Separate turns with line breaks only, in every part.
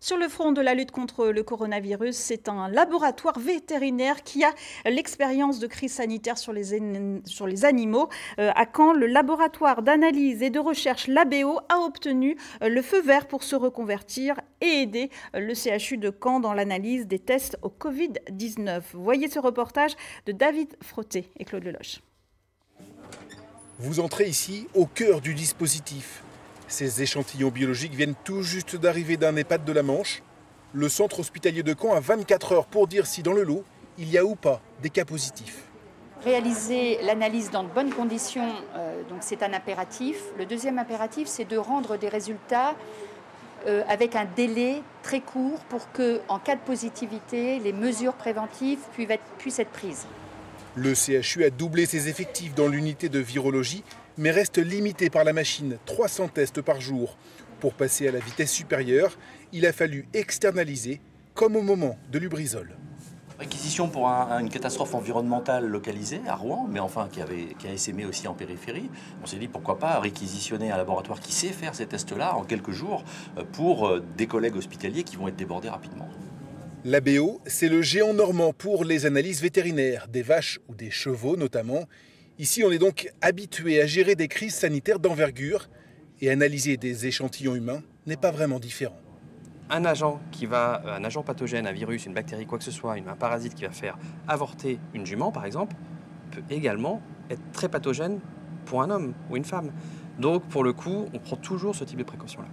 Sur le front de la lutte contre le coronavirus, c'est un laboratoire vétérinaire qui a l'expérience de crise sanitaire sur les animaux. À Caen, le laboratoire d'analyse et de recherche Labeo a obtenu le feu vert pour se reconvertir et aider le CHU de Caen dans l'analyse des tests au Covid-19. Voyez ce reportage de David Frotté et Claude Leloche.
Vous entrez ici au cœur du dispositif. Ces échantillons biologiques viennent tout juste d'arriver d'un EHPAD de la Manche. Le centre hospitalier de Caen a 24 heures pour dire si dans le lot, il y a ou pas des cas positifs.
Réaliser l'analyse dans de bonnes conditions, donc c'est un impératif. Le deuxième impératif, c'est de rendre des résultats avec un délai très court pour que, en cas de positivité, les mesures préventives puissent être prises.
Le CHU a doublé ses effectifs dans l'unité de virologie, mais reste limité par la machine, 300 tests par jour. Pour passer à la vitesse supérieure, il a fallu externaliser, comme au moment de Lubrizol.
Réquisition pour une catastrophe environnementale localisée à Rouen, mais enfin qui a essaimé aussi en périphérie. On s'est dit pourquoi pas réquisitionner un laboratoire qui sait faire ces tests-là en quelques jours pour des collègues hospitaliers qui vont être débordés rapidement.
Labeo, c'est le géant normand pour les analyses vétérinaires, des vaches ou des chevaux notamment. Ici, on est donc habitué à gérer des crises sanitaires d'envergure et analyser des échantillons humains n'est pas vraiment différent.
Un agent pathogène, un virus, une bactérie, quoi que ce soit, un parasite qui va faire avorter une jument, par exemple, peut également être très pathogène pour un homme ou une femme. Donc, pour le coup, on prend toujours ce type de précaution-là.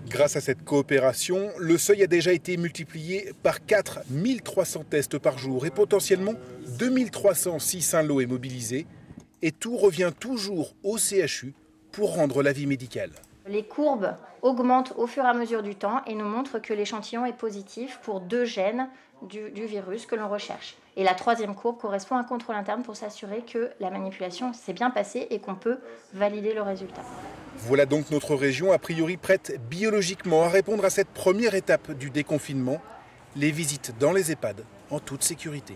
Grâce à cette coopération, le seuil a déjà été multiplié par 4, 1300 tests par jour et potentiellement 2300 si Saint-Lô est mobilisé. Et tout revient toujours au CHU pour rendre l'avis médical.
Les courbes augmentent au fur et à mesure du temps et nous montrent que l'échantillon est positif pour 2 gènes du virus que l'on recherche. Et la troisième courbe correspond à un contrôle interne pour s'assurer que la manipulation s'est bien passée et qu'on peut valider le résultat.
Voilà donc notre région a priori prête biologiquement à répondre à cette première étape du déconfinement, les visites dans les EHPAD en toute sécurité.